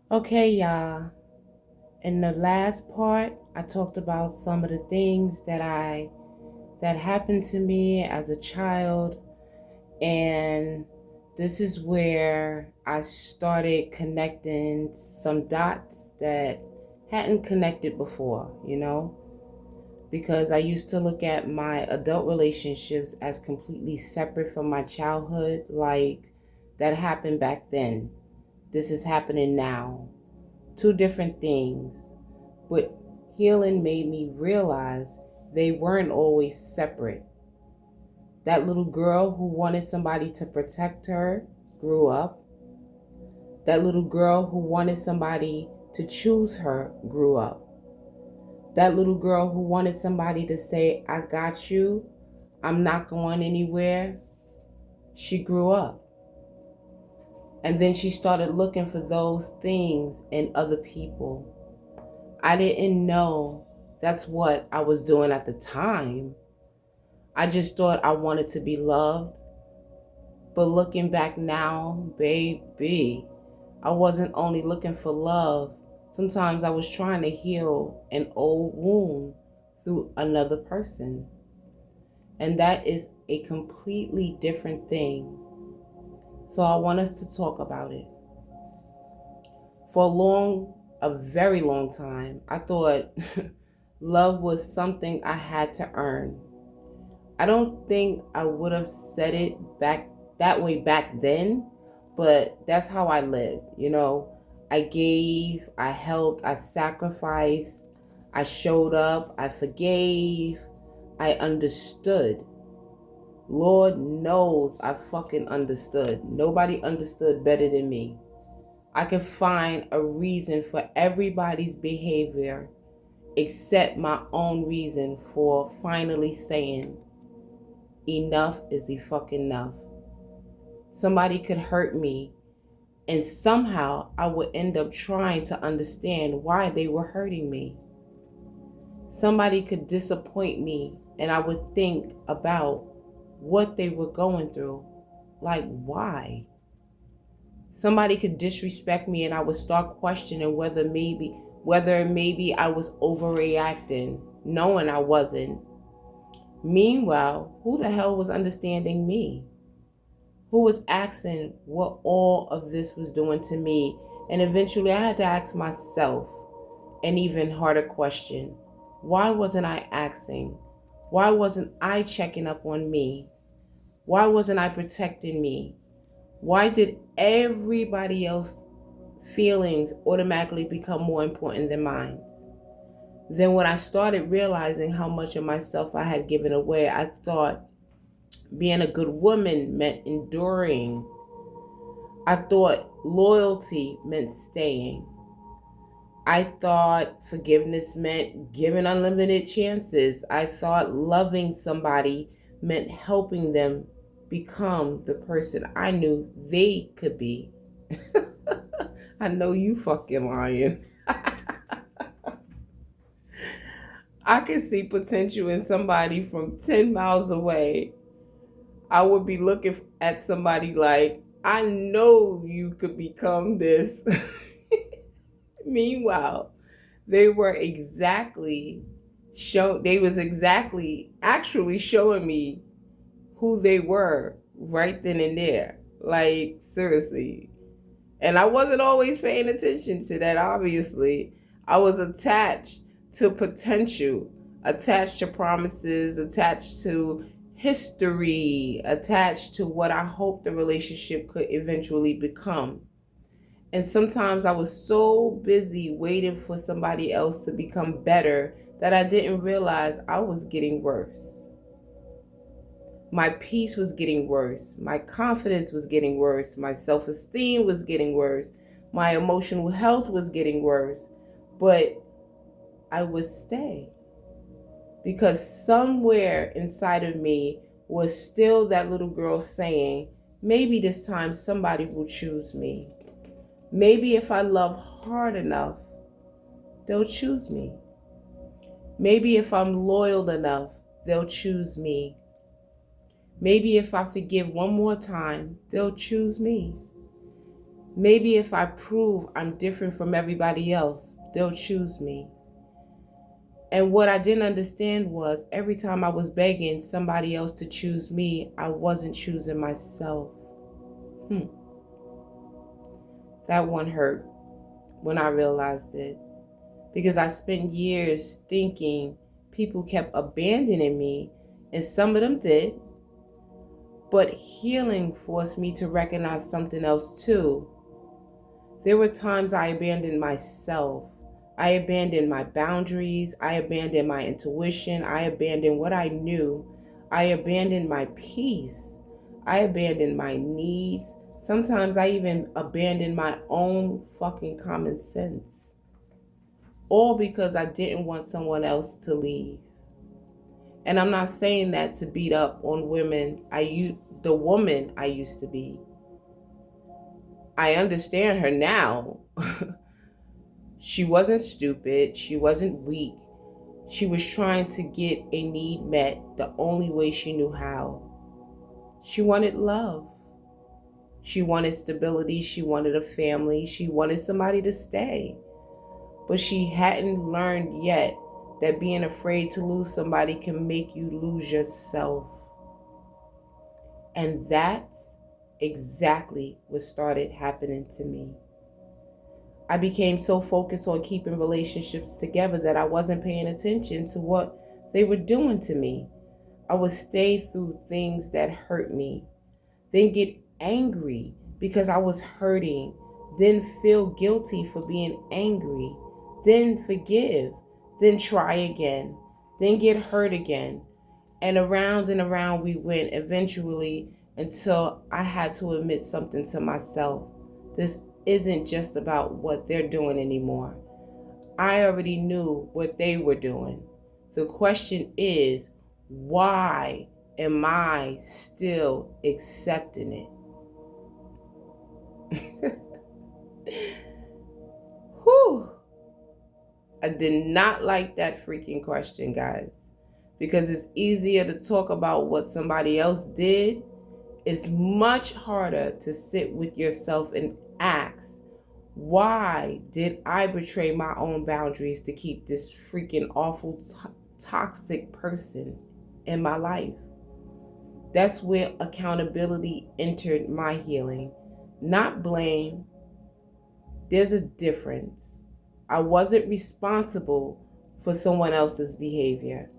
Okay, y'all. In the last part, I talked about some of the things that happened to me as a child, and this is where I started connecting some dots that hadn't connected before, because I used to look at my adult relationships as completely separate from my childhood, like that happened back then. This is happening now. Two different things. But healing made me realize they weren't always separate. That little girl who wanted somebody to protect her grew up. That little girl who wanted somebody to choose her grew up. That little girl who wanted somebody to say, I got you, I'm not going anywhere, she grew up. And then she started looking for those things in other people. I didn't know that's what I was doing at the time. I just thought I wanted to be loved. But looking back now, baby, I wasn't only looking for love. Sometimes I was trying to heal an old wound through another person. And that is a completely different thing. So I want us to talk about it. For a very long time, I thought love was something I had to earn. I don't think I would have said it back that way back then, but that's how I lived. I gave, I helped, I sacrificed, I showed up, I forgave, I understood. Lord knows I fucking understood. Nobody understood better than me. I could find a reason for everybody's behavior except my own reason for finally saying, enough is the fucking enough. Somebody could hurt me, and somehow I would end up trying to understand why they were hurting me. Somebody could disappoint me, and I would think about what they were going through. Like, why? Somebody could disrespect me, and I would start questioning whether maybe I was overreacting, knowing I wasn't. Meanwhile, who the hell was understanding me? Who was asking what all of this was doing to me? And eventually I had to ask myself an even harder question. Why wasn't I asking? Why wasn't I checking up on me? Why wasn't I protecting me? Why did everybody else's feelings automatically become more important than mine? Then when I started realizing how much of myself I had given away, I thought being a good woman meant enduring. I thought loyalty meant staying. I thought forgiveness meant giving unlimited chances. I thought loving somebody meant helping them become the person I knew they could be. I know you fucking lying. I could see potential in somebody from 10 miles away. I would be looking at somebody like, I know you could become this. Meanwhile, they were exactly they was exactly actually showing me who they were right then and there. Like, seriously. And I wasn't always paying attention to that, obviously. I was attached to potential, attached to promises, attached to history, attached to what I hoped the relationship could eventually become. And sometimes I was so busy waiting for somebody else to become better that I didn't realize I was getting worse. My peace was getting worse. My confidence was getting worse. My self esteem was getting worse. My emotional health was getting worse. But I would stay because somewhere inside of me was still that little girl saying, maybe this time somebody will choose me. Maybe if I love hard enough, they'll choose me. Maybe if I'm loyal enough, they'll choose me. Maybe if I forgive one more time, they'll choose me. Maybe if I prove I'm different from everybody else, they'll choose me. And what I didn't understand was every time I was begging somebody else to choose me, I wasn't choosing myself. That one hurt when I realized it, because I spent years thinking people kept abandoning me, and some of them did, but healing forced me to recognize something else too. There were times I abandoned myself. I abandoned my boundaries. I abandoned my intuition. I abandoned what I knew. I abandoned my peace. I abandoned my needs. Sometimes I even abandoned my own fucking common sense. All because I didn't want someone else to leave. And I'm not saying that to beat up on women. The woman I used to be. I understand her now. She wasn't stupid. She wasn't weak. She was trying to get a need met the only way she knew how. She wanted love. She wanted stability. She wanted a family. She wanted somebody to stay. But she hadn't learned yet that being afraid to lose somebody can make you lose yourself. And that's exactly what started happening to me. I became so focused on keeping relationships together that I wasn't paying attention to what they were doing to me. I would stay through things that hurt me, then get angry because I was hurting, then feel guilty for being angry, then forgive, then try again, then get hurt again. And around we went eventually until I had to admit something to myself. This isn't just about what they're doing anymore. I already knew what they were doing. The question is, why am I still accepting it? Whew. I did not like that freaking question, guys, because it's easier to talk about what somebody else did. It's much harder to sit with yourself and ask, why did I betray my own boundaries to keep this freaking awful, toxic person in my life? That's where accountability entered my healing, not blame. There's a difference. I wasn't responsible for someone else's behavior,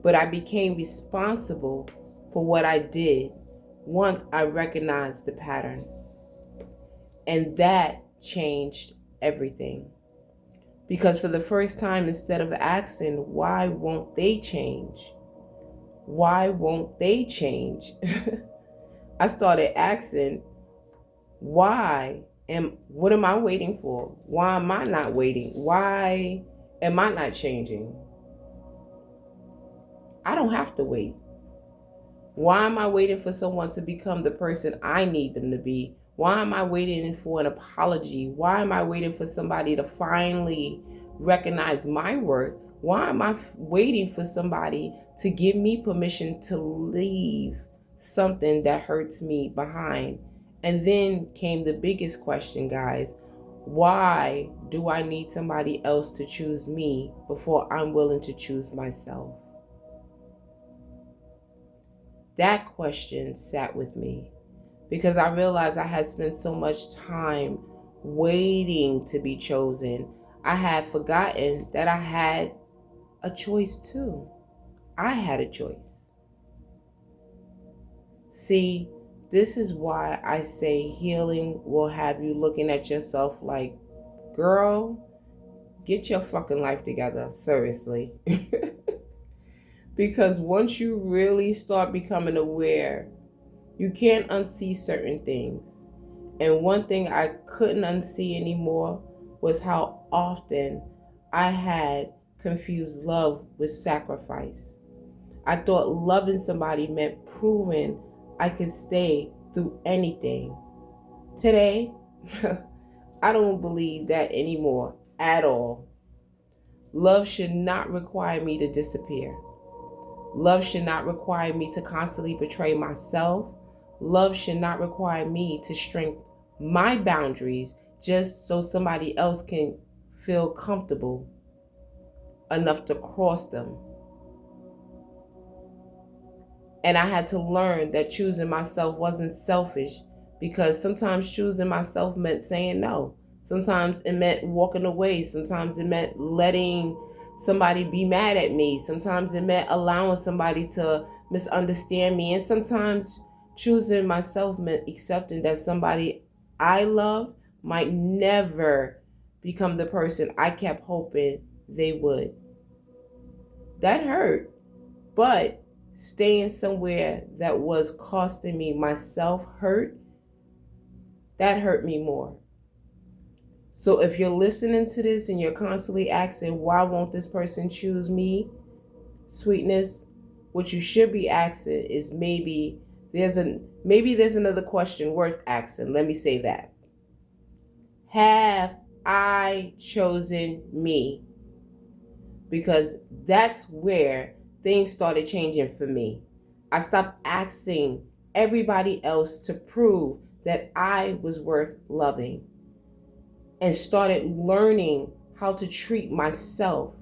but I became responsible for what I did once I recognized the pattern. And that changed everything. Because for the first time, instead of asking, why won't they change? Why won't they change? I started asking, what am I waiting for? Why am I not waiting? Why am I not changing? I don't have to wait. Why am I waiting for someone to become the person I need them to be? Why am I waiting for an apology? Why am I waiting for somebody to finally recognize my worth? Why am I waiting for somebody to give me permission to leave something that hurts me behind? And then came the biggest question, guys. Why do I need somebody else to choose me before I'm willing to choose myself? That question sat with me because I realized I had spent so much time waiting to be chosen. I had forgotten that I had a choice too. I had a choice. See, this is why I say healing will have you looking at yourself like, girl, get your fucking life together, seriously. Because once you really start becoming aware, you can't unsee certain things. And one thing I couldn't unsee anymore was how often I had confused love with sacrifice. I thought loving somebody meant proving I could stay through anything. Today, I don't believe that anymore at all. Love should not require me to disappear. Love should not require me to constantly betray myself. Love should not require me to shrink my boundaries just so somebody else can feel comfortable enough to cross them. And I had to learn that choosing myself wasn't selfish, because sometimes choosing myself meant saying no. Sometimes it meant walking away. Sometimes it meant letting somebody be mad at me. Sometimes it meant allowing somebody to misunderstand me. And sometimes choosing myself meant accepting that somebody I loved might never become the person I kept hoping they would. That hurt, but staying somewhere that was costing me myself hurt, that hurt me more. So if you're listening to this and you're constantly asking, why won't this person choose me, sweetness, what you should be asking is maybe there's another question worth asking. Let me say that. Have I chosen me? Because that's where things started changing for me. I stopped asking everybody else to prove that I was worth loving, and started learning how to treat myself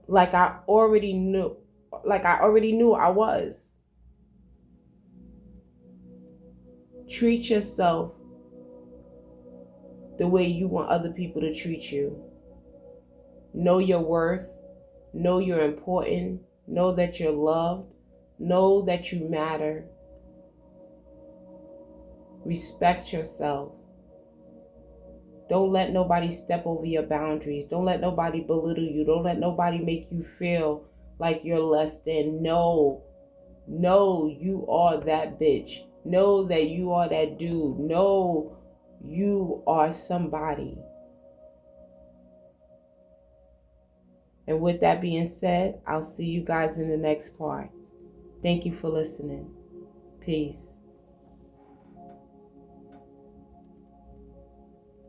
like I already knew I was. Treat yourself the way you want other people to treat you. Know your worth. Know you're important. Know that you're loved. Know that you matter. Respect yourself. Don't let nobody step over your boundaries. Don't let nobody belittle you. Don't let nobody make you feel like you're less than. No, you are that bitch. Know that you are that dude. Know you are somebody. And with that being said, I'll see you guys in the next part. Thank you for listening. Peace.